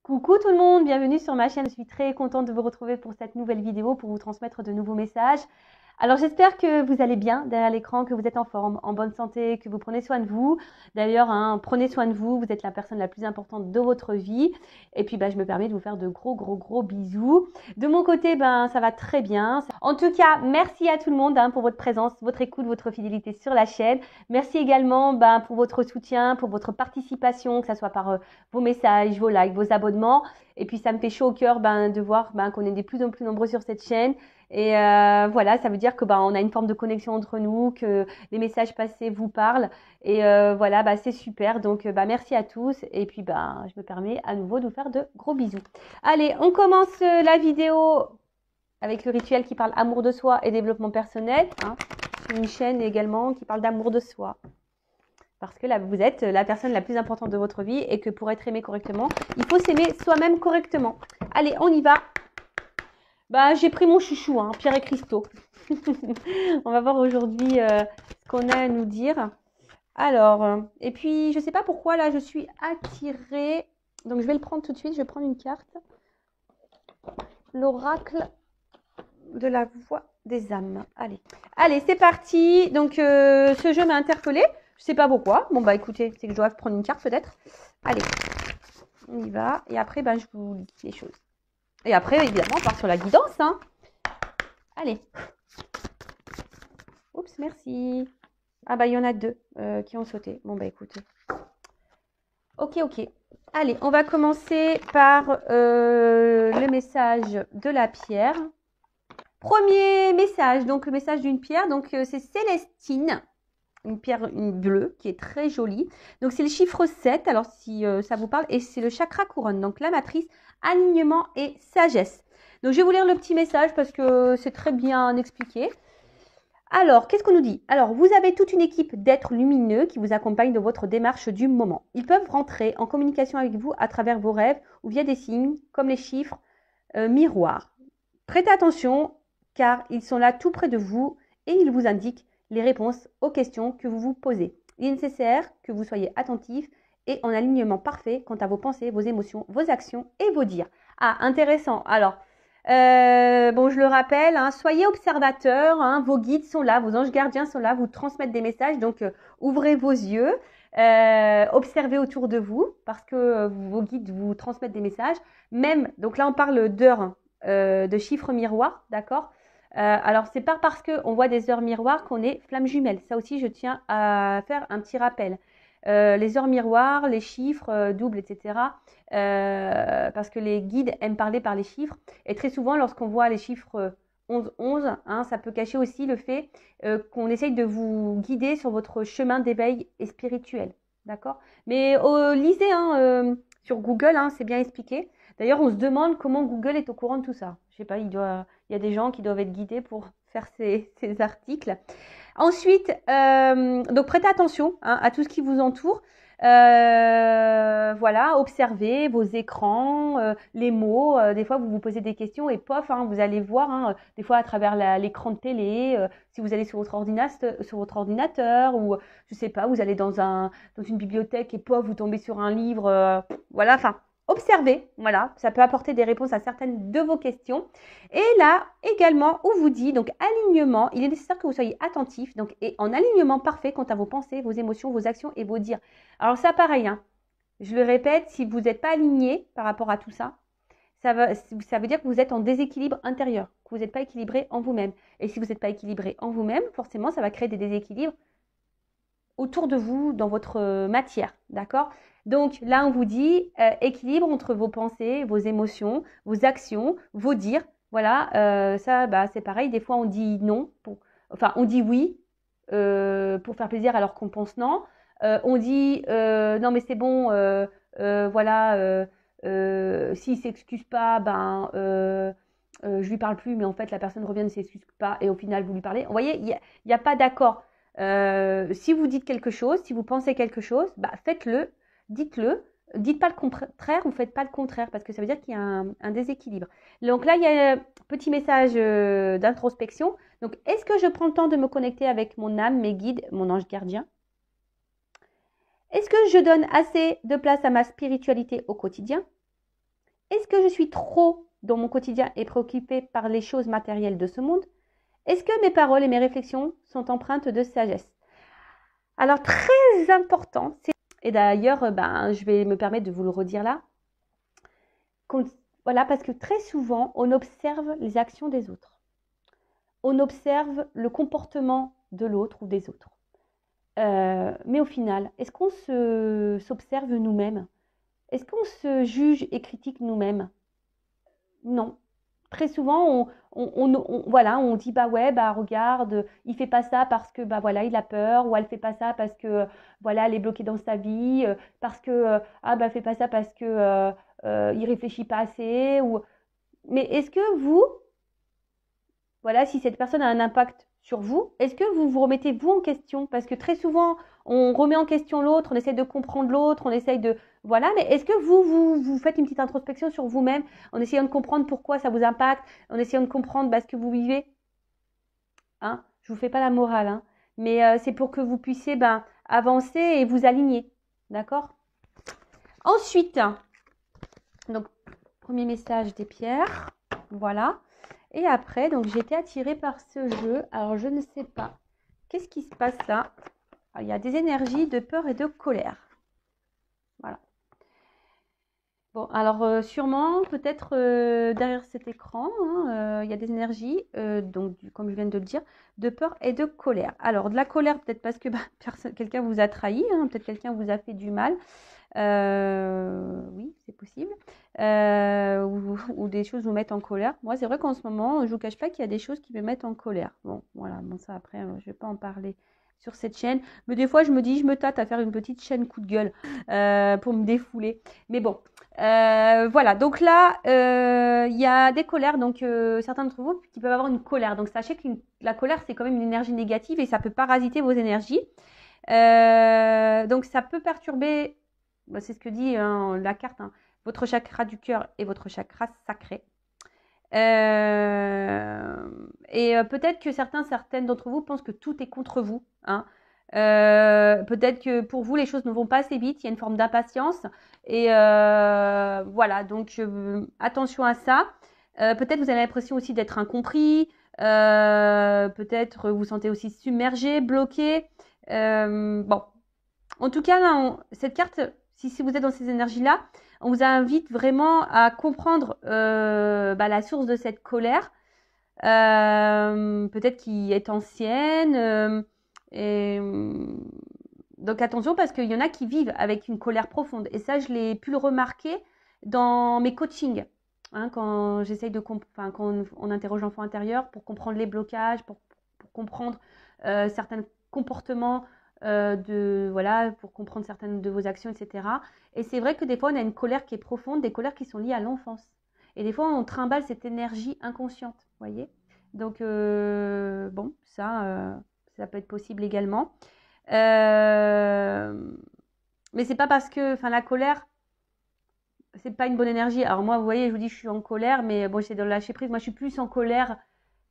Coucou tout le monde, bienvenue sur ma chaîne. Je suis très contente de vous retrouver pour cette nouvelle vidéo, pour vous transmettre de nouveaux messages. Alors j'espère que vous allez bien derrière l'écran, que vous êtes en forme, en bonne santé, que vous prenez soin de vous. D'ailleurs, prenez soin de vous, vous êtes la personne la plus importante de votre vie. Et puis je me permets de vous faire de gros bisous. De mon côté, ça va très bien. En tout cas, merci à tout le monde pour votre présence, votre écoute, votre fidélité sur la chaîne. Merci également pour votre soutien, pour votre participation, que ce soit par vos messages, vos likes, vos abonnements. Et puis ça me fait chaud au cœur de voir qu'on est de plus en plus nombreux sur cette chaîne. Et voilà, ça veut dire que on a une forme de connexion entre nous, que les messages passés vous parlent. Et voilà, c'est super. Donc merci à tous. Et puis je me permets à nouveau de vous faire de gros bisous. Allez, on commence la vidéo avec le rituel qui parle amour de soi et développement personnel. C'est une chaîne également qui parle d'amour de soi. Parce que là, vous êtes la personne la plus importante de votre vie et que pour être aimé correctement, il faut s'aimer soi-même correctement. Allez, on y va. J'ai pris mon chouchou, Pierre et Christo. On va voir aujourd'hui ce qu'on a à nous dire. Alors, et puis, je ne sais pas pourquoi, là, je suis attirée. Donc, je vais le prendre tout de suite. Je vais prendre une carte. L'oracle de la voix des âmes. Allez, c'est parti. Donc, ce jeu m'a interpellée. Je ne sais pas pourquoi. Bon, écoutez, c'est que je dois prendre une carte peut-être. Allez, on y va. Et après, je vous dis les choses. Et après, évidemment, on part sur la guidance. Allez. Oups, merci. Il y en a deux qui ont sauté. Bon, écoutez. Ok. Allez, on va commencer par le message de la pierre. Premier message, donc le message d'une pierre. Donc, c'est Célestine. Une pierre bleue qui est très jolie. Donc, c'est le chiffre 7. Alors, si ça vous parle. Et c'est le chakra couronne. Donc, la matrice, alignement et sagesse. Donc, je vais vous lire le petit message parce que c'est très bien expliqué. Alors, qu'est-ce qu'on nous dit? Alors, vous avez toute une équipe d'êtres lumineux qui vous accompagnent dans votre démarche du moment. Ils peuvent rentrer en communication avec vous à travers vos rêves ou via des signes comme les chiffres miroirs. Prêtez attention car ils sont là tout près de vous et ils vous indiquent les réponses aux questions que vous vous posez. Il est nécessaire que vous soyez attentif et en alignement parfait quant à vos pensées, vos émotions, vos actions et vos dires. Intéressant. Alors, je le rappelle, soyez observateurs, vos guides sont là, vos anges gardiens sont là, vous transmettent des messages, donc ouvrez vos yeux, observez autour de vous, parce que vos guides vous transmettent des messages. Même, donc là on parle d'heures, de chiffres miroirs, d'accord? Alors, c'est pas parce qu'on voit des heures miroirs qu'on est flamme jumelle. Ça aussi, je tiens à faire un petit rappel. Les heures miroirs, les chiffres doubles, etc. Parce que les guides aiment parler par les chiffres. Et très souvent, lorsqu'on voit les chiffres 11, ça peut cacher aussi le fait qu'on essaye de vous guider sur votre chemin d'éveil et spirituel. D'accord? Mais lisez sur Google, c'est bien expliqué. D'ailleurs, on se demande comment Google est au courant de tout ça. Je sais pas, il y a des gens qui doivent être guidés pour faire ces articles. Ensuite, donc prêtez attention à tout ce qui vous entoure. Voilà, observez vos écrans, les mots. Des fois, vous vous posez des questions et pof, vous allez voir, des fois à travers l'écran de télé, si vous allez sur votre ordinateur ou je sais pas, vous allez dans une bibliothèque et pof, vous tombez sur un livre. Voilà, observez, voilà, ça peut apporter des réponses à certaines de vos questions. Et là, également, on vous dit, donc alignement, il est nécessaire que vous soyez attentif, donc et en alignement parfait quant à vos pensées, vos émotions, vos actions et vos dires. Alors ça, pareil, je le répète, si vous n'êtes pas aligné par rapport à tout ça, ça veut dire que vous êtes en déséquilibre intérieur, que vous n'êtes pas équilibré en vous-même. Et si vous n'êtes pas équilibré en vous-même, forcément, ça va créer des déséquilibres autour de vous, dans votre matière, d'accord? Donc là, on vous dit équilibre entre vos pensées, vos émotions, vos actions, vos dires. Voilà, ça, c'est pareil. Des fois, on dit non, on dit oui pour faire plaisir alors qu'on pense non. On dit non, mais c'est bon, voilà, s'il ne s'excuse pas, je lui parle plus, mais en fait, la personne revient, ne s'excuse pas, et au final, vous lui parlez. Vous voyez, il n'y a pas d'accord. Si vous dites quelque chose, si vous pensez quelque chose, faites-le, dites-le, dites pas le contraire ou faites pas le contraire parce que ça veut dire qu'il y a un déséquilibre. Donc là, il y a un petit message d'introspection. Donc, est-ce que je prends le temps de me connecter avec mon âme, mes guides, mon ange gardien? Est-ce que je donne assez de place à ma spiritualité au quotidien? Est-ce que je suis trop dans mon quotidien et préoccupée par les choses matérielles de ce monde? Est-ce que mes paroles et mes réflexions sont empreintes de sagesse? Alors, très important, et d'ailleurs, je vais me permettre de vous le redire là, voilà, parce que très souvent, on observe les actions des autres. On observe le comportement de l'autre ou des autres. Mais au final, est-ce qu'on s'observe nous-mêmes? Est-ce qu'on se juge et critique nous-mêmes? Non. Très souvent, voilà, on dit bah ouais, bah regarde, il fait pas ça parce que bah voilà, il a peur, ou elle fait pas ça parce que voilà, elle est bloquée dans sa vie, parce que ah bah fait pas ça parce que il réfléchit pas assez, ou mais est-ce que vous, voilà, si cette personne a un impact sur vous, est-ce que vous vous remettez vous en question? Parce que très souvent, on remet en question l'autre, on essaye de comprendre l'autre, on essaye de... Voilà, mais est-ce que vous faites une petite introspection sur vous-même en essayant de comprendre pourquoi ça vous impacte, en essayant de comprendre ce que vous vivez? Hein? Je ne vous fais pas la morale, hein, mais c'est pour que vous puissiez avancer et vous aligner. D'accord? Ensuite, donc, premier message des pierres. Voilà. Et après, donc j'ai été attirée par ce jeu. Alors, je ne sais pas. Qu'est-ce qui se passe là? Il y a des énergies de peur et de colère. Voilà. Bon, alors sûrement, peut-être derrière cet écran, il y a des énergies, donc comme je viens de le dire, de peur et de colère. Alors, de la colère, peut-être parce que quelqu'un vous a trahi, hein, peut-être quelqu'un vous a fait du mal. Oui, c'est possible. Ou des choses vous mettent en colère. Moi, c'est vrai qu'en ce moment, je ne vous cache pas qu'il y a des choses qui me mettent en colère. Bon, voilà, bon, ça après, je ne vais pas en parler sur cette chaîne. Mais des fois, je me dis, je me tâte à faire une petite chaîne coup de gueule pour me défouler. Mais bon, voilà. Donc là, il y a des colères. Donc, certains d'entre vous qui peuvent avoir une colère. Donc, sachez que la colère, c'est quand même une énergie négative et ça peut parasiter vos énergies. Donc, ça peut perturber... C'est ce que dit la carte, hein, votre chakra du cœur et votre chakra sacré. Et peut-être que certaines d'entre vous pensent que tout est contre vous. Hein. Peut-être que pour vous, les choses ne vont pas assez vite. Il y a une forme d'impatience. Et voilà, donc attention à ça. Peut-être vous avez l'impression aussi d'être incompris. Peut-être vous sentez aussi submergé, bloqué. Bon, en tout cas, là, cette carte... Si vous êtes dans ces énergies-là, on vous invite vraiment à comprendre la source de cette colère, peut-être qui est ancienne. Donc attention, parce qu'il y en a qui vivent avec une colère profonde. Et ça, je l'ai pu le remarquer dans mes coachings. Hein, quand j'essaye quand on interroge l'enfant intérieur pour comprendre les blocages, pour comprendre certains comportements, pour comprendre certaines de vos actions, etc. Et c'est vrai que des fois, on a une colère qui est profonde, des colères qui sont liées à l'enfance. Et des fois, on trimballe cette énergie inconsciente, vous voyez. Donc, bon, ça peut être possible également. Mais c'est pas parce que, la colère, c'est pas une bonne énergie. Alors moi, vous voyez, je vous dis, je suis en colère, mais bon, j'essaie de lâcher prise. Moi, je suis plus en colère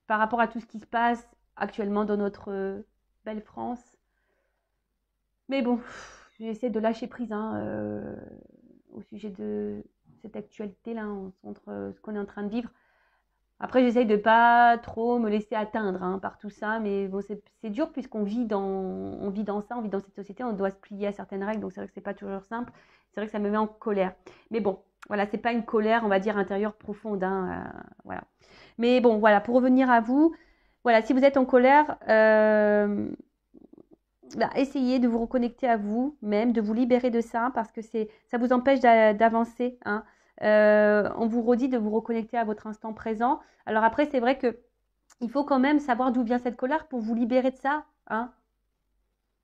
par rapport à tout ce qui se passe actuellement dans notre belle France. Mais bon, j'essaie de lâcher prise au sujet de cette actualité-là, entre ce qu'on est en train de vivre. Après, j'essaye de pas trop me laisser atteindre par tout ça, mais bon, c'est dur puisqu'on vit on vit dans ça, on vit dans cette société, on doit se plier à certaines règles, donc c'est vrai que c'est pas toujours simple. C'est vrai que ça me met en colère. Mais bon, voilà, c'est pas une colère, on va dire, intérieure profonde, voilà. Mais bon, voilà, pour revenir à vous, voilà, si vous êtes en colère, essayez de vous reconnecter à vous-même, de vous libérer de ça, parce que ça vous empêche d'avancer. Hein. On vous redit de vous reconnecter à votre instant présent. Alors après, c'est vrai que il faut quand même savoir d'où vient cette colère pour vous libérer de ça. Hein.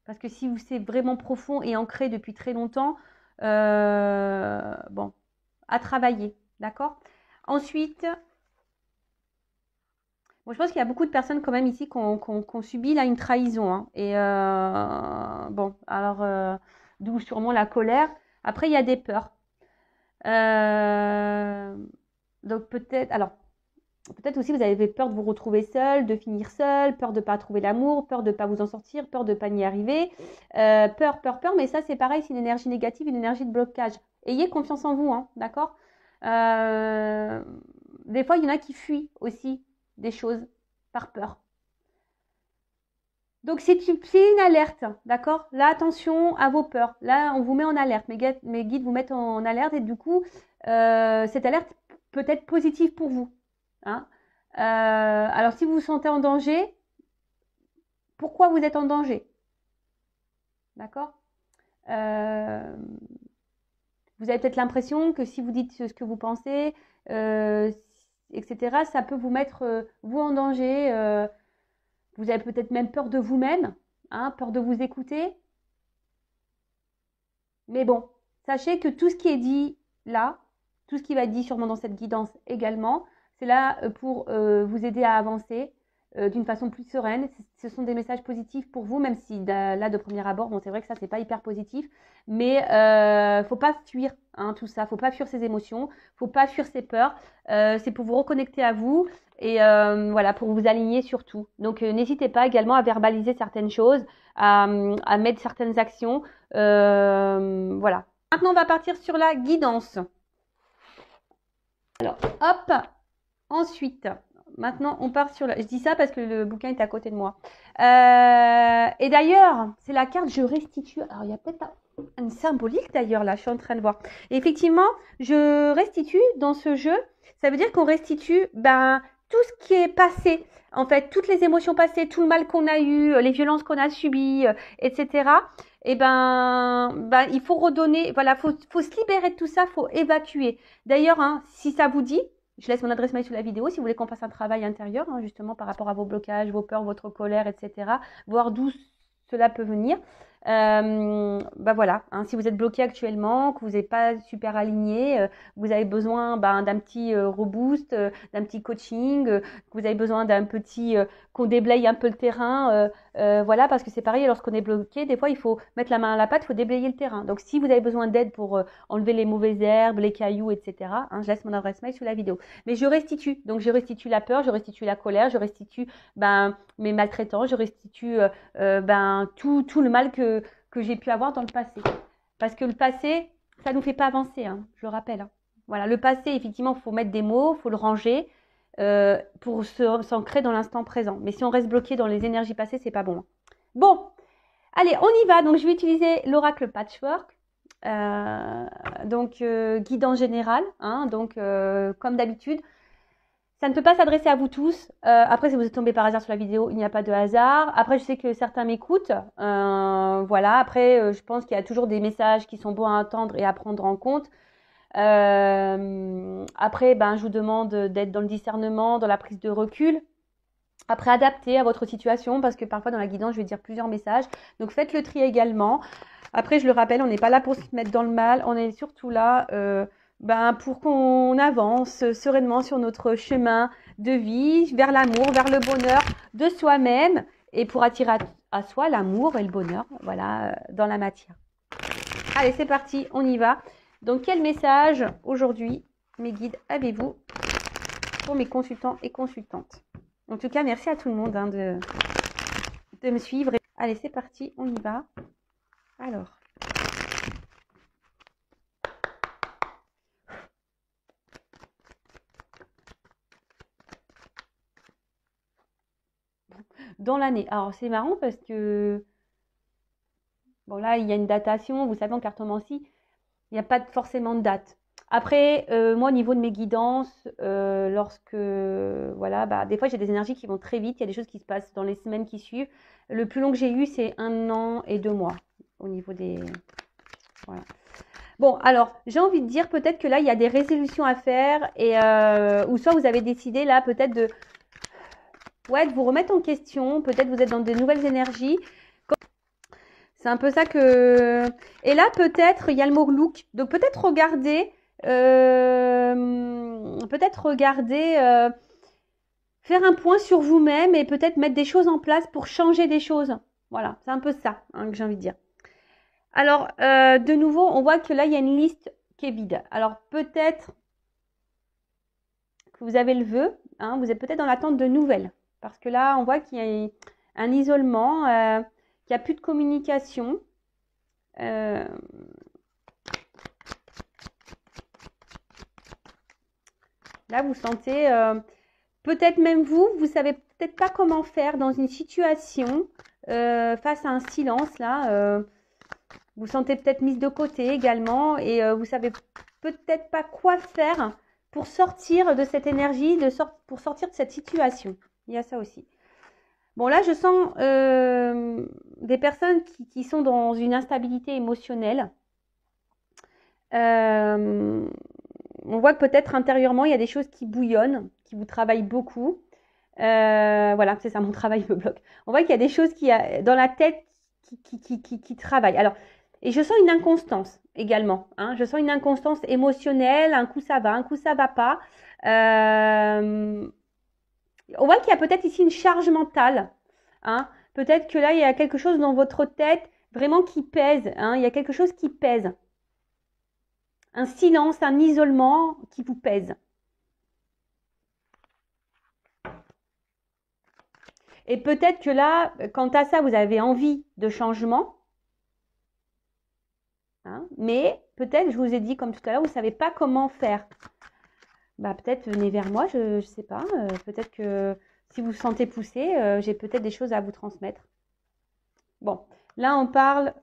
Parce que si c'est vraiment profond et ancré depuis très longtemps, bon, à travailler. D'accord? Ensuite... Bon, je pense qu'il y a beaucoup de personnes quand même ici qui ont subi là une trahison. Hein. Et bon, alors d'où sûrement la colère. Après, il y a des peurs. Donc peut-être aussi vous avez peur de vous retrouver seul, de finir seul, peur de ne pas trouver l'amour, peur de ne pas vous en sortir, peur de ne pas y arriver. Peur, mais ça c'est pareil, c'est une énergie négative, une énergie de blocage. Ayez confiance en vous, hein, d'accord? Des fois, il y en a qui fuient aussi des choses par peur. Donc, c'est une alerte, d'accord? Là, attention à vos peurs. Là, on vous met en alerte. Mes guides vous mettent en alerte et du coup, cette alerte peut être positive pour vous. Hein. Alors, si vous vous sentez en danger, pourquoi vous êtes en danger? D'accord? Vous avez peut-être l'impression que si vous dites ce que vous pensez, etc., ça peut vous mettre, vous, en danger. Vous avez peut-être même peur de vous-même, hein, peur de vous écouter. Mais bon, sachez que tout ce qui est dit là, tout ce qui va être dit sûrement dans cette guidance également, c'est là pour vous aider à avancer d'une façon plus sereine. Ce sont des messages positifs pour vous, même si là, de premier abord, bon, c'est vrai que ça, c'est pas hyper positif. Mais faut pas fuir tout ça, faut pas fuir ses émotions, faut pas fuir ses peurs. C'est pour vous reconnecter à vous et voilà, pour vous aligner sur tout. Donc, n'hésitez pas également à verbaliser certaines choses, à mettre certaines actions. Voilà. Maintenant, on va partir sur la guidance. Alors, hop. Ensuite, maintenant, on part sur la... Je dis ça parce que le bouquin est à côté de moi. Et d'ailleurs, c'est la carte « Je restitue ». Alors, il y a peut-être une symbolique d'ailleurs, là, je suis en train de voir. Et effectivement, je restitue dans ce jeu. Ça veut dire qu'on restitue tout ce qui est passé. En fait, toutes les émotions passées, tout le mal qu'on a eu, les violences qu'on a subies, etc. Et il faut redonner, voilà, faut se libérer de tout ça, faut évacuer. D'ailleurs, si ça vous dit, je laisse mon adresse mail sous la vidéo si vous voulez qu'on fasse un travail intérieur, justement par rapport à vos blocages, vos peurs, votre colère, etc. Voir d'où cela peut venir. Voilà, si vous êtes bloqué actuellement, que vous n'êtes pas super aligné, vous avez besoin d'un petit reboost, d'un petit coaching, que vous avez besoin d'un petit qu'on déblaye un peu le terrain, voilà, parce que c'est pareil, lorsqu'on est bloqué, des fois il faut mettre la main à la pâte, il faut déblayer le terrain. Donc si vous avez besoin d'aide pour enlever les mauvaises herbes, les cailloux, etc., je laisse mon adresse mail sous la vidéo. Mais je restitue, donc je restitue la peur, je restitue la colère, je restitue mes maltraitants, je restitue tout le mal que j'ai pu avoir dans le passé. Parce que le passé, ça ne nous fait pas avancer, je le rappelle. Voilà, le passé, effectivement, il faut mettre des mots, il faut le ranger pour s'ancrer dans l'instant présent. Mais si on reste bloqué dans les énergies passées, c'est pas bon. Bon, allez, on y va. Donc, je vais utiliser l'oracle Patchwork. Guidance générale. Donc, comme d'habitude, ça ne peut pas s'adresser à vous tous. Après, si vous êtes tombé par hasard sur la vidéo, il n'y a pas de hasard. Après, je sais que certains m'écoutent. Voilà. Après, je pense qu'il y a toujours des messages qui sont bons à entendre et à prendre en compte. Après, je vous demande d'être dans le discernement, dans la prise de recul. Après, adapté à votre situation, parce que parfois, dans la guidance, je vais dire plusieurs messages. Donc, faites le tri également. Après, je le rappelle, on n'est pas là pour se mettre dans le mal. On est surtout là... pour qu'on avance sereinement sur notre chemin de vie, vers l'amour, vers le bonheur de soi-même et pour attirer à soi l'amour et le bonheur, voilà, dans la matière. Allez, c'est parti, on y va. Donc, quel message aujourd'hui, mes guides, avez-vous pour mes consultants et consultantes? En tout cas, merci à tout le monde de me suivre. Allez, c'est parti, on y va. Alors... dans l'année. Alors, c'est marrant parce que, bon, là, il y a une datation. Vous savez, en cartomancie, il n'y a pas forcément de date. Après, moi, au niveau de mes guidances, voilà, des fois, j'ai des énergies qui vont très vite. Il y a des choses qui se passent dans les semaines qui suivent. Le plus long que j'ai eu, c'est 1 an et 2 mois au niveau des... Voilà. Bon, alors, j'ai envie de dire peut-être que là, il y a des résolutions à faire et ou soit vous avez décidé là peut-être de vous remettre en question. Peut-être vous êtes dans de nouvelles énergies. C'est un peu ça que... Et là, peut-être, il y a le mot look. Donc, peut-être regarder... faire un point sur vous-même et peut-être mettre des choses en place pour changer des choses. Voilà, c'est un peu ça que j'ai envie de dire. Alors, de nouveau, on voit que là, il y a une liste qui est vide. Alors, peut-être que vous avez le vœu. Vous êtes peut-être dans l'attente de nouvelles. Parce que là, on voit qu'il y a un isolement, qu'il n'y a plus de communication. Là, vous sentez, peut-être même vous savez peut-être pas comment faire dans une situation face à un silence, là. Vous sentez peut-être mise de côté également et vous savez peut-être pas quoi faire pour sortir de cette énergie, pour sortir de cette situation. Il y a ça aussi. Bon, là, je sens des personnes qui sont dans une instabilité émotionnelle. On voit que peut-être intérieurement, il y a des choses qui bouillonnent, qui vous travaillent beaucoup. Voilà, c'est ça, mon travail me bloque. On voit qu'il y a des choses dans la tête qui travaillent. Alors, et je sens une inconstance également. Hein. Je sens une inconstance émotionnelle. Un coup ça va, un coup ça va pas. On voit qu'il y a peut-être ici une charge mentale. Hein. Peut-être que là, il y a quelque chose dans votre tête vraiment qui pèse. Hein. Il y a quelque chose qui pèse. Un silence, un isolement qui vous pèse. Et peut-être que là, quant à ça, vous avez envie de changement. Hein, mais peut-être, je vous ai dit comme tout à l'heure, vous ne savez pas comment faire. Bah, peut-être venez vers moi, je ne sais pas. Peut-être que si vous vous sentez poussé, j'ai peut-être des choses à vous transmettre. Bon, là on parle...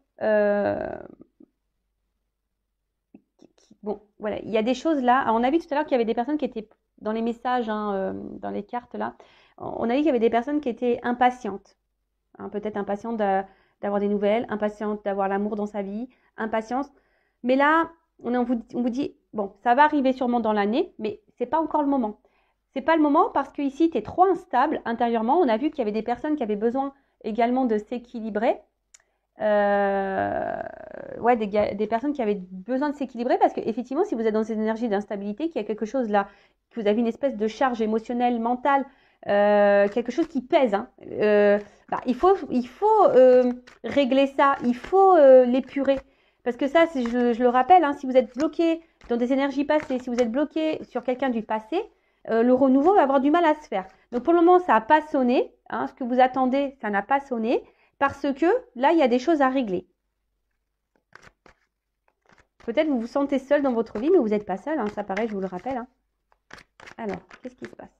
bon, voilà, il y a des choses là. Alors, on a vu tout à l'heure qu'il y avait des personnes qui étaient dans les messages, hein, dans les cartes là. On a vu qu'il y avait des personnes qui étaient impatientes. Hein, peut-être impatientes d'avoir des nouvelles, impatientes d'avoir l'amour dans sa vie, impatience. Mais là, on vous dit, bon, ça va arriver sûrement dans l'année, mais c'est pas encore le moment. C'est pas le moment parce que ici, tu es trop instable intérieurement. On a vu qu'il y avait des personnes qui avaient besoin également de s'équilibrer. Ouais, des personnes qui avaient besoin de s'équilibrer parce qu'effectivement, si vous êtes dans cette énergie d'instabilité, qu'il y a quelque chose là, que vous avez une espèce de charge émotionnelle, mentale, quelque chose qui pèse, hein, bah, il faut régler ça, il faut l'épurer. Parce que ça, je le rappelle, hein, si vous êtes bloqué dans des énergies passées, si vous êtes bloqué sur quelqu'un du passé, le renouveau va avoir du mal à se faire. Donc pour le moment, ça n'a pas sonné. Hein, ce que vous attendez, ça n'a pas sonné. Parce que là, il y a des choses à régler. Peut-être vous vous sentez seul dans votre vie, mais vous n'êtes pas seul. Hein, ça paraît, je vous le rappelle. Hein. Alors, qu'est-ce qui se passe?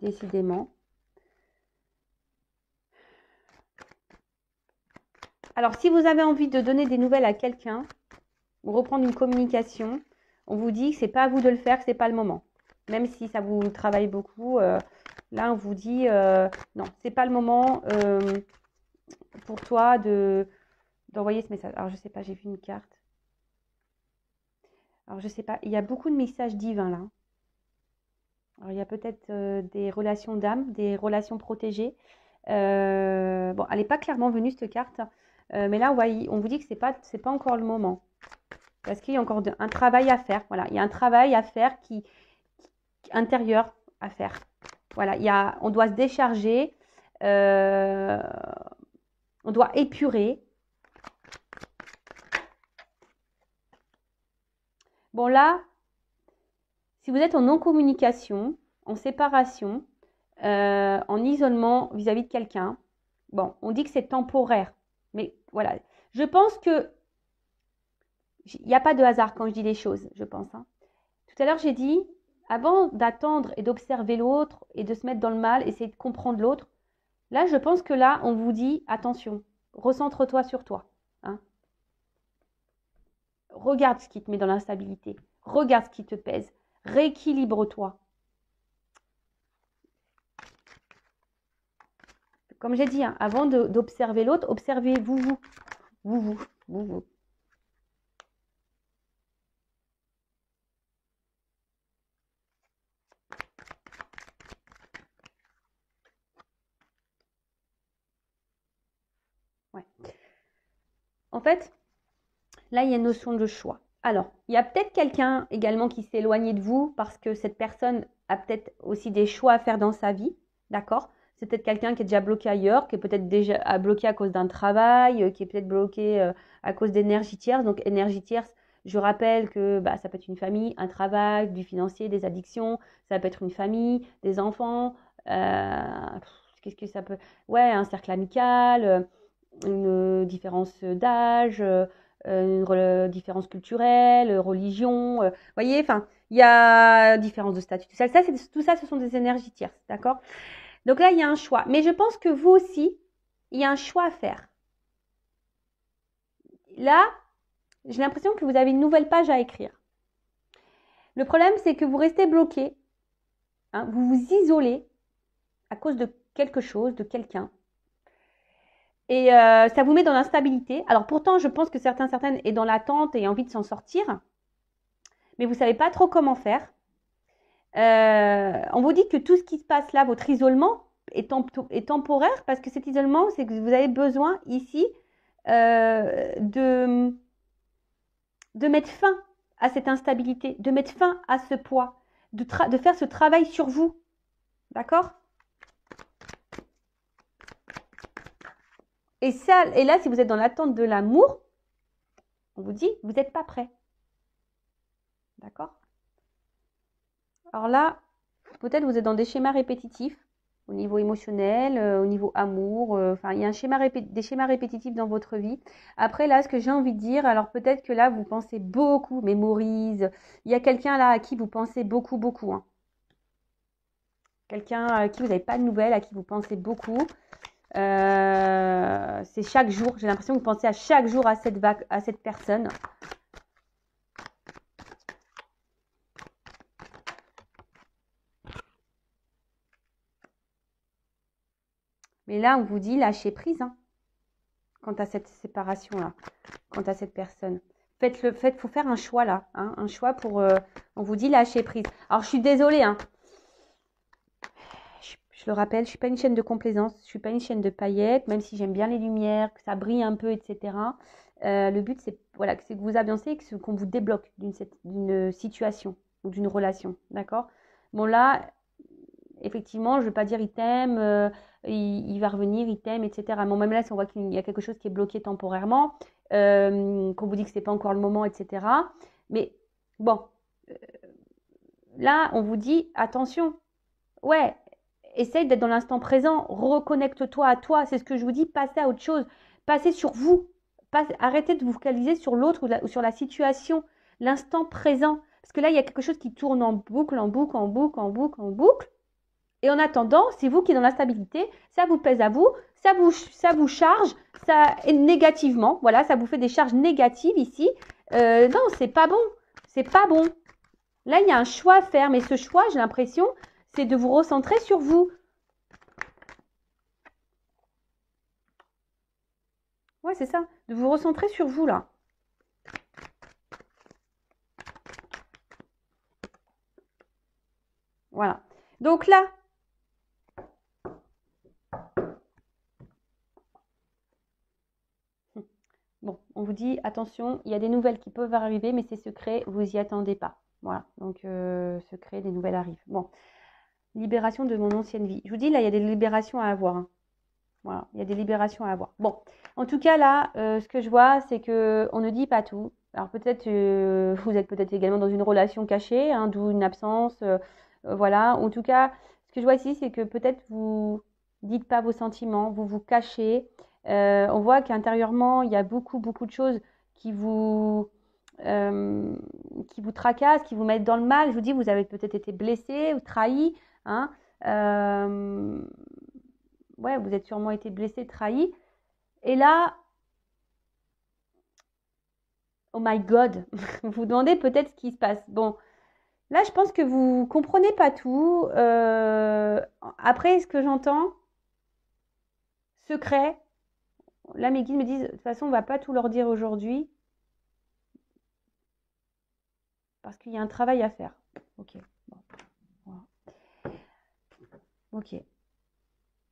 Décidément. Alors, si vous avez envie de donner des nouvelles à quelqu'un, ou reprendre une communication, on vous dit que ce n'est pas à vous de le faire, que ce n'est pas le moment. Même si ça vous travaille beaucoup, là, on vous dit non, ce n'est pas le moment pour toi d'envoyer ce message. Alors, je ne sais pas, j'ai vu une carte. Alors, je ne sais pas, il y a beaucoup de messages divins là. Alors, il y a peut-être des relations d'âme, des relations protégées. Bon, elle n'est pas clairement venue cette carte. Mais là, ouais, on vous dit que ce n'est pas encore le moment. Parce qu'il y a encore un travail à faire. Voilà, il y a un travail à faire intérieur à faire. Voilà, on doit se décharger. On doit épurer. Bon, là, si vous êtes en non-communication, en séparation, en isolement vis-à-vis de quelqu'un, bon, on dit que c'est temporaire. Mais voilà, je pense que il n'y a pas de hasard quand je dis les choses, je pense. Hein. Tout à l'heure, j'ai dit, avant d'attendre et d'observer l'autre et de se mettre dans le mal, essayer de comprendre l'autre, là, je pense que là, on vous dit, attention, recentre-toi sur toi. Hein. Regarde ce qui te met dans l'instabilité. Regarde ce qui te pèse. Rééquilibre-toi. Comme j'ai dit, hein, avant d'observer l'autre, observez-vous, vous. Ouais. En fait, là, il y a une notion de choix. Alors, il y a peut-être quelqu'un également qui s'est éloigné de vous parce que cette personne a peut-être aussi des choix à faire dans sa vie, d'accord? C'est peut-être quelqu'un qui est déjà bloqué ailleurs, qui est peut-être déjà bloqué à cause d'un travail, qui est peut-être bloqué à cause d'énergie tierce. Donc, énergie tierce, je rappelle que bah, ça peut être une famille, un travail, du financier, des addictions, ça peut être une famille, des enfants, qu'est-ce que ça peut... Ouais, un cercle amical, une différence d'âge, différence culturelle, religion, voyez, enfin, il y a différence de statut. Tout ça, ce sont des énergies tierces, d'accord? Donc là, il y a un choix. Mais je pense que vous aussi, il y a un choix à faire. Là, j'ai l'impression que vous avez une nouvelle page à écrire. Le problème, c'est que vous restez bloqué, hein, vous vous isolez à cause de quelque chose, de quelqu'un. Et ça vous met dans l'instabilité. Alors pourtant, je pense que certaines est dans l'attente et envie de s'en sortir. Mais vous ne savez pas trop comment faire. On vous dit que tout ce qui se passe là, votre isolement, est temporaire parce que cet isolement, c'est que vous avez besoin ici de mettre fin à cette instabilité, de mettre fin à ce poids, de faire ce travail sur vous. D'accord? Et là, si vous êtes dans l'attente de l'amour, on vous dit, vous n'êtes pas prêt. D'accord? Alors là, peut-être vous êtes dans des schémas répétitifs au niveau émotionnel, au niveau amour. Enfin, il y a des schémas répétitifs dans votre vie. Après, là, ce que j'ai envie de dire, alors peut-être que là, vous pensez beaucoup, mémorise. Il y a quelqu'un là à qui vous pensez beaucoup, beaucoup. Hein. Quelqu'un à qui vous n'avez pas de nouvelles, à qui vous pensez beaucoup. C'est chaque jour. J'ai l'impression que vous pensez à chaque jour à cette personne. Mais là, on vous dit lâcher prise hein, quant à cette séparation-là, quant à cette personne. Faut faire un choix là, hein, un choix pour. On vous dit lâcher prise. Alors, je suis désolée, hein. Je le rappelle, je suis pas une chaîne de complaisance, je suis pas une chaîne de paillettes, même si j'aime bien les lumières, que ça brille un peu, etc. Le but, c'est voilà, que vous avancez, qu'on vous débloque d'une situation ou d'une relation, d'accord? Bon là, effectivement, je ne veux pas dire il t'aime, il va revenir, il t'aime, etc. Bon, même là, si on voit qu'il y a quelque chose qui est bloqué temporairement, qu'on vous dit que ce n'est pas encore le moment, etc. Mais bon, là, on vous dit attention, ouais, essaye d'être dans l'instant présent, reconnecte-toi à toi, c'est ce que je vous dis, passez à autre chose, passez sur vous, arrêtez de vous focaliser sur l'autre ou sur la situation, l'instant présent. Parce que là, il y a quelque chose qui tourne en boucle, en boucle, en boucle, en boucle, en boucle. Et en attendant, c'est vous qui êtes dans l'instabilité, ça vous pèse à vous, ça vous charge, ça négativement, voilà, ça vous fait des charges négatives ici. Non, c'est pas bon, c'est pas bon. Là, il y a un choix à faire, mais ce choix, j'ai l'impression, c'est de vous recentrer sur vous. Ouais, c'est ça, de vous recentrer sur vous là. Voilà. Donc là, bon, on vous dit, attention, il y a des nouvelles qui peuvent arriver, mais c'est secret, vous n'y attendez pas. Voilà, donc secret, des nouvelles arrivent. Bon, libération de mon ancienne vie. Je vous dis, là, il y a des libérations à avoir. Hein. Voilà, il y a des libérations à avoir. Bon, en tout cas, là, ce que je vois, c'est qu'on ne dit pas tout. Alors peut-être, vous êtes peut-être également dans une relation cachée, hein, d'où une absence. Voilà, en tout cas, ce que je vois ici, c'est que peut-être vous dites pas vos sentiments, vous vous cachez. On voit qu'intérieurement, il y a beaucoup, beaucoup de choses qui euh, qui vous tracassent, qui vous mettent dans le mal. Je vous dis, vous avez peut-être été blessé ou trahi. Hein, ouais, vous êtes sûrement été blessé, trahi. Et là, oh my God, vous vous demandez peut-être ce qui se passe. Bon, là, je pense que vous comprenez pas tout. Après, ce que j'entends, secret, là, mes guides me disent, de toute façon, on va pas tout leur dire aujourd'hui, parce qu'il y a un travail à faire. Ok. Bon. Voilà. Ok.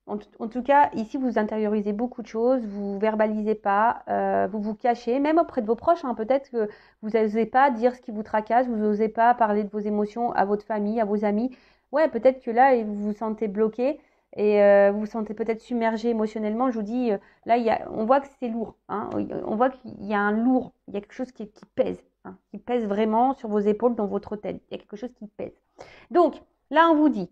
En tout cas, ici, vous intériorisez beaucoup de choses, vous verbalisez pas, vous vous cachez, même auprès de vos proches. Hein, peut-être que vous n'osez pas dire ce qui vous tracasse, vous n'osez pas parler de vos émotions à votre famille, à vos amis. Ouais, peut-être que là, vous vous sentez bloqué et vous vous sentez peut-être submergé émotionnellement. Je vous dis, là, on voit que c'est lourd. Hein, on voit qu'il y a un lourd, il y a quelque chose qui pèse, hein, qui pèse vraiment sur vos épaules, dans votre tête. Il y a quelque chose qui pèse. Donc, là, on vous dit...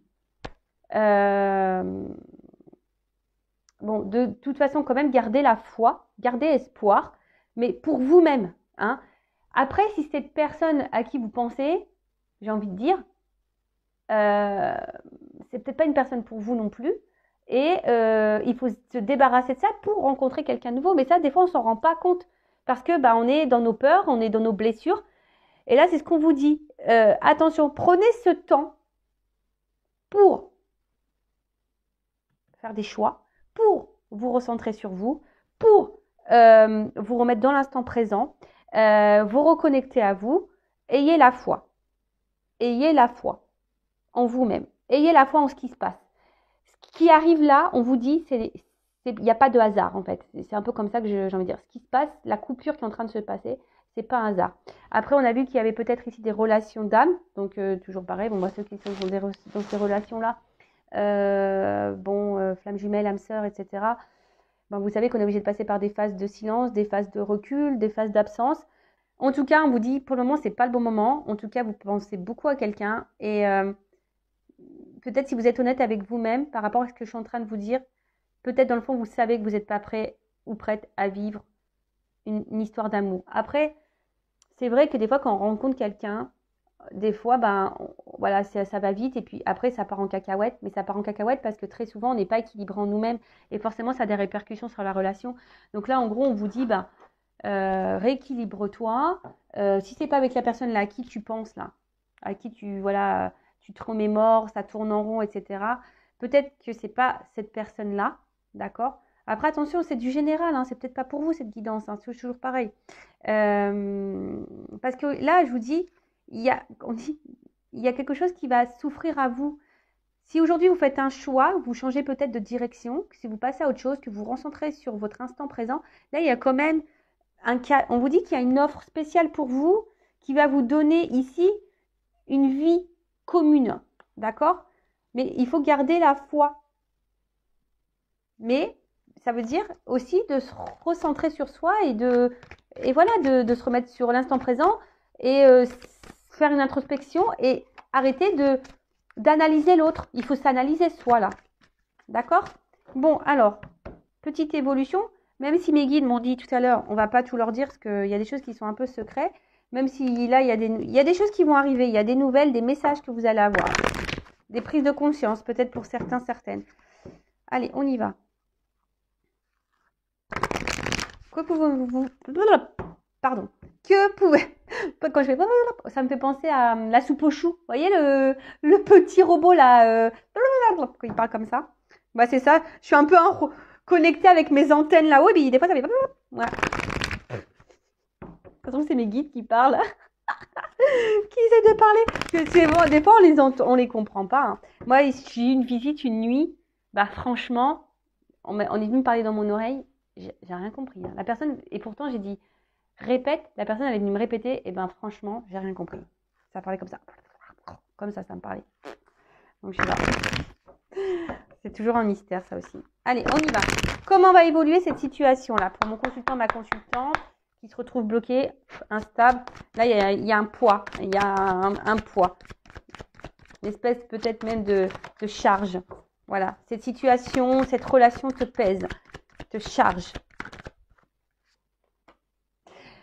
bon, de toute façon, quand même, gardez la foi, gardez espoir. mais pour vous-même. Hein. Après, si cette personne à qui vous pensez, j'ai envie de dire, c'est peut-être pas une personne pour vous non plus. Et il faut se débarrasser de ça pour rencontrer quelqu'un de nouveau. Mais ça, des fois, on s'en rend pas compte. Parce que on est dans nos peurs, on est dans nos blessures. Et là, c'est ce qu'on vous dit. Attention, prenez ce temps pour faire des choix, pour vous recentrer sur vous, pour vous remettre dans l'instant présent, vous reconnecter à vous. Ayez la foi. Ayez la foi en vous-même. Ayez la foi en ce qui se passe. Ce qui arrive là, on vous dit, il n'y a pas de hasard en fait. C'est un peu comme ça que j'ai envie de dire. Ce qui se passe, la coupure qui est en train de se passer, c'est pas un hasard. Après, on a vu qu'il y avait peut-être ici des relations d'âme. Donc, toujours pareil. Bon, moi, ceux qui sont dans ces relations-là, flamme jumelle, âme sœur, etc. Vous savez qu'on est obligé de passer par des phases de silence, des phases de recul, des phases d'absence. En tout cas, on vous dit, pour le moment, c'est pas le bon moment. En tout cas, vous pensez beaucoup à quelqu'un. Et peut-être si vous êtes honnête avec vous-même par rapport à ce que je suis en train de vous dire, peut-être dans le fond, vous savez que vous n'êtes pas prêt ou prête à vivre une histoire d'amour. Après, c'est vrai que des fois, quand on rencontre quelqu'un, des fois, voilà, ça va vite et puis après, ça part en cacahuète. Mais ça part en cacahuète parce que très souvent, on n'est pas équilibré en nous-mêmes et forcément, ça a des répercussions sur la relation. Donc là, en gros, on vous dit, rééquilibre-toi. Si c'est pas avec la personne là à qui tu penses là, à qui tu te remémores, ça tourne en rond, etc. Peut-être que c'est pas cette personne là, d'accord. Après attention, c'est du général, hein, c'est peut-être pas pour vous cette guidance, hein, c'est toujours pareil. Parce que là, je vous dis, il y a quelque chose qui va souffrir à vous. Si aujourd'hui vous faites un choix, vous changez peut-être de direction, si vous passez à autre chose, que vous recentrez sur votre instant présent, là il y a quand même un cas, on vous dit qu'il y a une offre spéciale pour vous qui va vous donner ici une vie commune, d'accord? Mais il faut garder la foi. Mais ça veut dire aussi de se recentrer sur soi et de se remettre sur l'instant présent et faire une introspection et arrêter d'analyser l'autre. Il faut s'analyser soi là, d'accord? Bon, alors, petite évolution. Même si mes guides m'ont dit tout à l'heure, on va pas tout leur dire parce qu'il y a des choses qui sont un peu secrets. Même si là, il y a des choses qui vont arriver. Il y a des nouvelles, des messages que vous allez avoir. Des prises de conscience, peut-être pour certains, certaines. Allez, on y va. Que pouvez-vous... Pardon. Que pouvez... Quand je fais... Ça me fait penser à la soupe aux choux. Vous voyez le petit robot là quand il parle comme ça. C'est ça. Je suis un peu connectée avec mes antennes là-haut. Et des fois, ça fait... Voilà. De toute façon, c'est mes guides qui parlent. Qui essaient de parler. C'est bon, des fois, on les comprend pas. Hein. Moi, j'ai eu une visite une nuit. Franchement, on est venu me parler dans mon oreille. J'ai rien compris. Hein. La personne, et pourtant, j'ai dit répète. La personne, elle est venue me répéter. Et franchement, j'ai rien compris. Ça parlait comme ça. Comme ça me parlait. Donc, je sais pas. C'est toujours un mystère, ça aussi. Allez, on y va. Comment va évoluer cette situation-là pour mon consultant, ma consultante qui se retrouve bloqué, instable. Là, il y a un poids. Il y a un poids. Une espèce peut-être même de charge. Voilà. Cette situation, cette relation te pèse, te charge.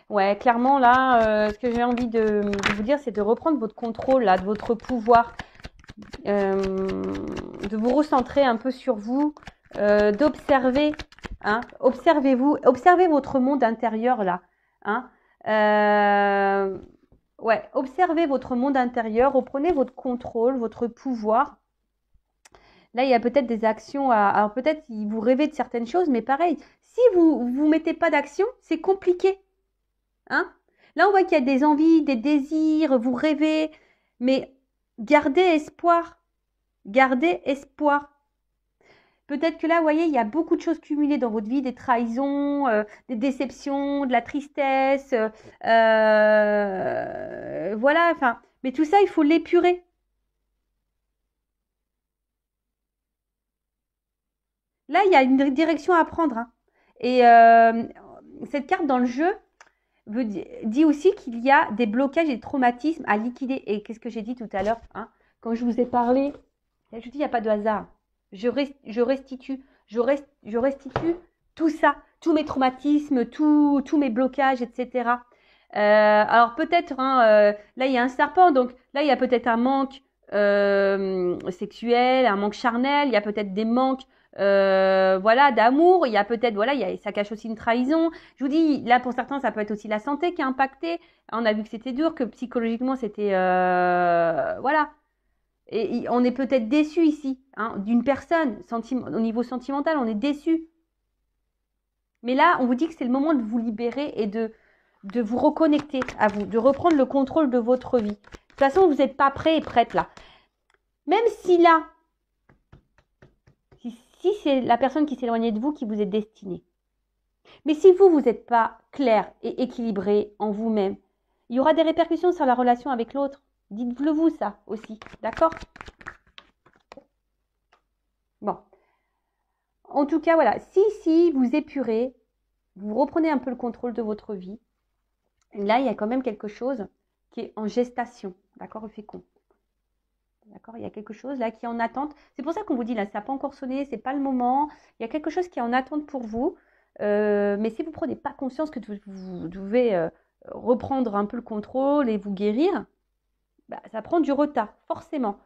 Ouais, clairement, là, ce que j'ai envie de vous dire, c'est de reprendre votre contrôle, là, de votre pouvoir. De vous recentrer un peu sur vous, d'observer. Hein, observez-vous, observez votre monde intérieur, là. Hein, observez votre monde intérieur, reprenez votre contrôle, votre pouvoir. Là, il y a peut-être des actions alors peut-être vous rêvez de certaines choses, mais pareil, si vous mettez pas d'action, c'est compliqué. Hein? Là, on voit qu'il y a des envies, des désirs, vous rêvez, mais gardez espoir. Gardez espoir. Peut-être que là, vous voyez, il y a beaucoup de choses cumulées dans votre vie, des trahisons, des déceptions, de la tristesse. Voilà, mais tout ça, il faut l'épurer. Là, il y a une direction à prendre. Hein. Et cette carte dans le jeu dit aussi qu'il y a des blocages et des traumatismes à liquider. Et qu'est-ce que j'ai dit tout à l'heure, hein, quand je vous ai parlé, je dis il n'y a pas de hasard. Je restitue tout ça, tous mes traumatismes, tous mes blocages, etc. Alors peut-être, hein, là il y a un serpent, donc là il y a peut-être un manque sexuel, un manque charnel, il y a peut-être des manques voilà, d'amour, il y a peut-être, voilà, ça cache aussi une trahison. Je vous dis, là pour certains, ça peut être aussi la santé qui a impacté. On a vu que c'était dur, que psychologiquement c'était, voilà. Et on est peut-être déçu ici, hein, d'une personne, au niveau sentimental, on est déçu. Mais là, on vous dit que c'est le moment de vous libérer et de vous reconnecter à vous, de reprendre le contrôle de votre vie. De toute façon, vous n'êtes pas prêt et prête là. Même si là, si c'est la personne qui s'éloignait de vous qui vous est destinée. Mais si vous n'êtes pas clair et équilibré en vous-même, il y aura des répercussions sur la relation avec l'autre. Dites-le vous ça aussi, d'accord? Bon. En tout cas, voilà, si vous épurez, vous reprenez un peu le contrôle de votre vie, là, il y a quand même quelque chose qui est en gestation, d'accord, le fécond. D'accord, il y a quelque chose là qui est en attente. C'est pour ça qu'on vous dit là, ça n'a pas encore sonné, c'est pas le moment. Il y a quelque chose qui est en attente pour vous. Mais si vous ne prenez pas conscience que vous devez reprendre un peu le contrôle et vous guérir, bah, ça prend du retard, forcément.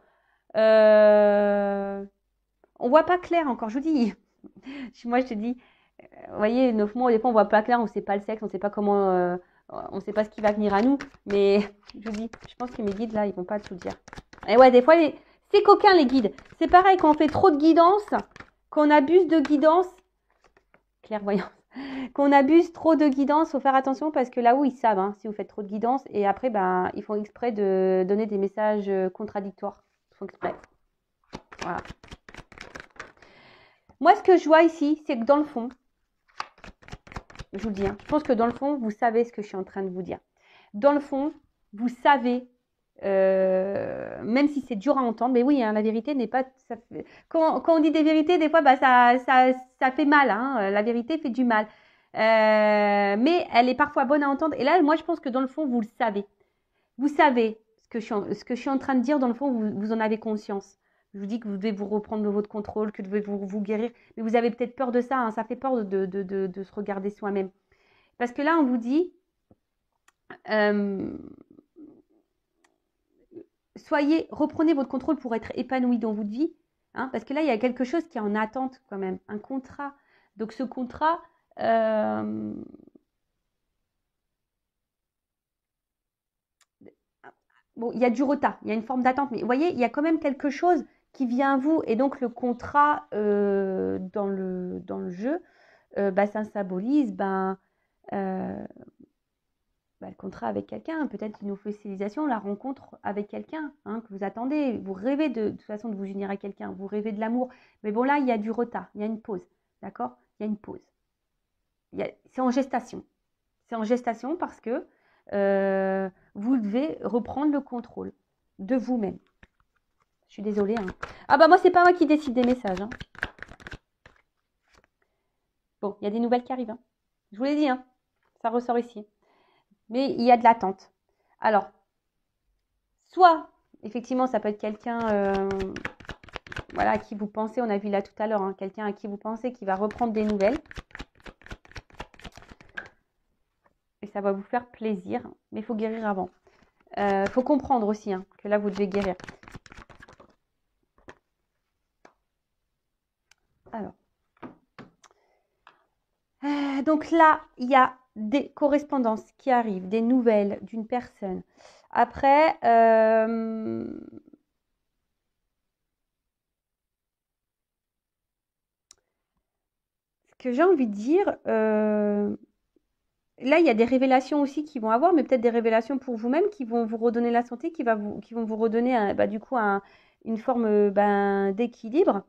On ne voit pas clair encore, je vous dis. Moi, je te dis, vous voyez, 9 mois, des fois, on ne voit pas clair, on ne sait pas le sexe, on ne sait pas comment, on ne sait pas ce qui va venir à nous. Mais je vous dis, je pense que mes guides, là, ils ne vont pas tout dire. Et ouais, des fois, c'est coquin, les guides. C'est pareil, quand on fait trop de guidance, qu'on abuse de guidance, clairvoyance, qu'on abuse trop de guidance, il faut faire attention parce que là où ils savent, hein, si vous faites trop de guidance, et après, ben, ils font exprès de donner des messages contradictoires. Ils font exprès. Voilà. Moi, ce que je vois ici, c'est que dans le fond, je vous le dis, hein, je pense que dans le fond, vous savez ce que je suis en train de vous dire. Dans le fond, vous savez, même si c'est dur à entendre, mais oui, hein, la vérité n'est pas... Quand on dit des vérités, des fois, bah, ça fait mal. Hein, la vérité fait du mal. Mais elle est parfois bonne à entendre. Et là, moi, je pense que dans le fond, vous le savez. Vous savez ce que je suis en train de dire. Dans le fond, vous en avez conscience. Je vous dis que vous devez vous reprendre votre contrôle, que vous devez vous guérir. Mais vous avez peut-être peur de ça. Hein, ça fait peur de se regarder soi-même. Parce que là, on vous dit... reprenez votre contrôle pour être épanoui dans votre vie, hein, parce que là, il y a quelque chose qui est en attente quand même, un contrat. Donc ce contrat, bon, il y a du retard, il y a une forme d'attente, mais vous voyez, il y a quand même quelque chose qui vient à vous, et donc le contrat dans le jeu, bah, ça symbolise le contrat avec quelqu'un, peut-être une officialisation, la rencontre avec quelqu'un, hein, que vous attendez. Vous rêvez de toute façon de vous unir à quelqu'un, vous rêvez de l'amour. Mais bon, là, il y a du retard, il y a une pause, d'accord? Il y a une pause. C'est en gestation. C'est en gestation parce que vous devez reprendre le contrôle de vous-même. Je suis désolée. Hein. Ah bah moi, c'est pas moi qui décide des messages. Hein. Bon, il y a des nouvelles qui arrivent. Hein. Je vous l'ai dit, hein. Ça ressort ici. Mais il y a de l'attente. Alors, soit, effectivement, ça peut être quelqu'un voilà, à qui vous pensez, on a vu là tout à l'heure, hein, quelqu'un à qui vous pensez qui va reprendre des nouvelles. Et ça va vous faire plaisir, mais il faut guérir avant. Il faut comprendre aussi hein, que là, vous devez guérir. Alors. Donc là, il y a des correspondances qui arrivent, des nouvelles d'une personne. Après, ce que j'ai envie de dire, là, il y a des révélations aussi qui vont avoir, mais peut-être des révélations pour vous-même qui vont vous redonner la santé, qui vont vous redonner du coup une forme d'équilibre.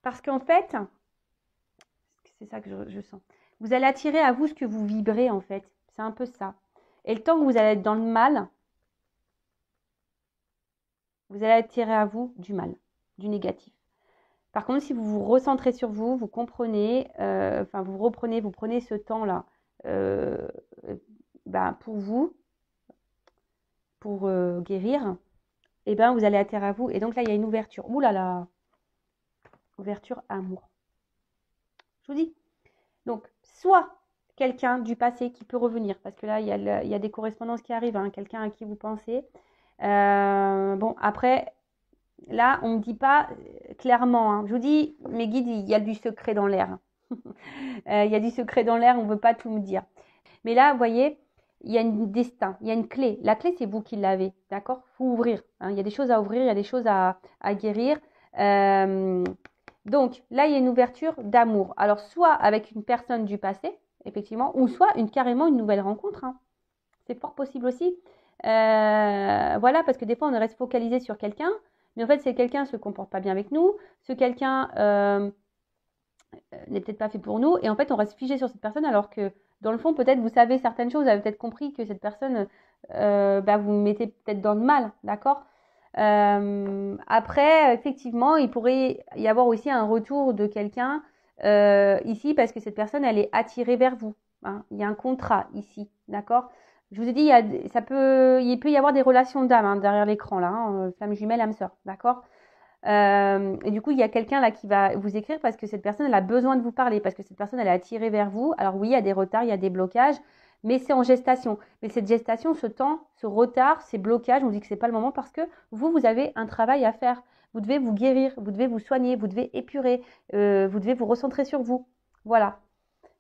Parce qu'en fait, c'est ça que je sens. Vous allez attirer à vous ce que vous vibrez en fait. C'est un peu ça. Et le temps que vous allez être dans le mal, vous allez attirer à vous du mal, du négatif. Par contre, si vous vous recentrez sur vous, vous comprenez, vous prenez ce temps-là pour vous, pour guérir, et ben vous allez atterrir à vous. Et donc là, il y a une ouverture. Ouh là là. ouverture amour. Je vous dis. Donc, soit quelqu'un du passé qui peut revenir, parce que là, il y a des correspondances qui arrivent, hein, quelqu'un à qui vous pensez. Bon, après, là, on ne me dit pas clairement. Hein. Je vous dis, mes guides, il y a du secret dans l'air. Il y a du secret dans l'air, on ne veut pas tout me dire. Mais là, vous voyez, il y a un destin, il y a une clé. La clé, c'est vous qui l'avez, d'accord? Il faut ouvrir. Hein. Il y a des choses à ouvrir, il y a des choses à guérir. Donc, là, il y a une ouverture d'amour. Alors, soit avec une personne du passé, effectivement, ou soit carrément une nouvelle rencontre. Hein. C'est fort possible aussi. Voilà, parce que des fois, on reste focalisé sur quelqu'un, mais en fait, c'est quelqu'un se comporte pas bien avec nous, ce quelqu'un n'est peut-être pas fait pour nous, et en fait, on reste figé sur cette personne, alors que dans le fond, peut-être, vous savez certaines choses, vous avez peut-être compris que cette personne, vous mettez peut-être dans le mal, d'accord? Après, effectivement, il pourrait y avoir aussi un retour de quelqu'un ici, parce que cette personne, elle est attirée vers vous. Hein. Il y a un contrat ici, d'accord? Je vous ai dit, il peut y avoir des relations d'âme hein, derrière l'écran, là, hein, flamme jumelle, âme sœur, d'accord? Et du coup, il y a quelqu'un là qui va vous écrire parce que cette personne, elle a besoin de vous parler, parce que cette personne, elle est attirée vers vous. Alors oui, il y a des retards, il y a des blocages, mais c'est en gestation. Mais cette gestation, ce temps, ce retard, ces blocages, on dit que c'est pas le moment parce que vous avez un travail à faire. Vous devez vous guérir, vous devez vous soigner, vous devez épurer, vous devez vous recentrer sur vous. Voilà.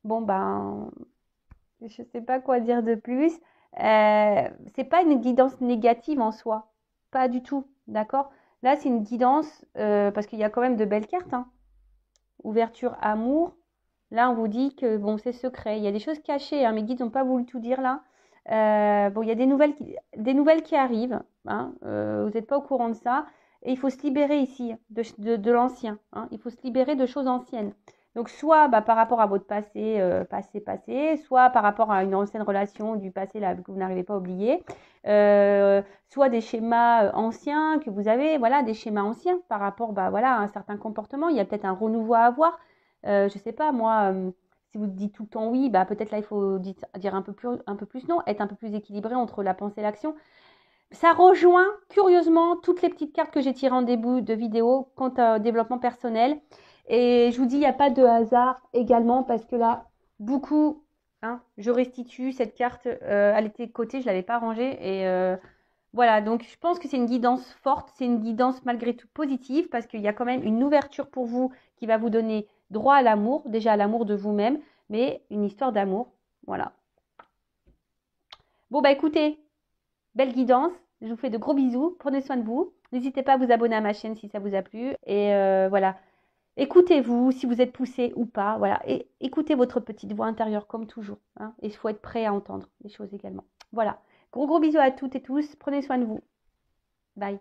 Bon, ben, je sais pas quoi dire de plus. C'est pas une guidance négative en soi. Pas du tout. D'accord? Là, c'est une guidance parce qu'il y a quand même de belles cartes. Hein. Ouverture, amour. Là, on vous dit que bon, c'est secret. Il y a des choses cachées. Hein. Mes guides n'ont pas voulu tout dire là. Bon, il y a des nouvelles qui arrivent. Hein. Vous n'êtes pas au courant de ça. Et il faut se libérer ici de l'ancien. Hein. Il faut se libérer de choses anciennes. Donc, soit par rapport à votre passé, passé, soit par rapport à une ancienne relation du passé là, que vous n'arrivez pas à oublier, soit des schémas anciens que vous avez, voilà, des schémas anciens par rapport voilà, à un certain comportement. Il y a peut-être un renouveau à avoir. Je ne sais pas, moi, si vous dites tout le temps oui, peut-être là, il faut dire un peu plus non, être un peu plus équilibré entre la pensée et l'action. Ça rejoint curieusement toutes les petites cartes que j'ai tirées en début de vidéo quant au développement personnel. Et je vous dis, il n'y a pas de hasard également parce que là, beaucoup, hein, je restitue cette carte, elle était de côté, je ne l'avais pas rangée. Et voilà, donc je pense que c'est une guidance forte, c'est une guidance malgré tout positive parce qu'il y a quand même une ouverture pour vous qui va vous donner droit à l'amour, déjà à l'amour de vous-même, mais une histoire d'amour. Voilà. Bon, écoutez, belle guidance. Je vous fais de gros bisous. Prenez soin de vous. N'hésitez pas à vous abonner à ma chaîne si ça vous a plu. Et voilà. Écoutez-vous si vous êtes poussé ou pas. Voilà. Et écoutez votre petite voix intérieure comme toujours. Hein. Et il faut être prêt à entendre les choses également. Voilà. Gros bisous à toutes et tous. Prenez soin de vous. Bye.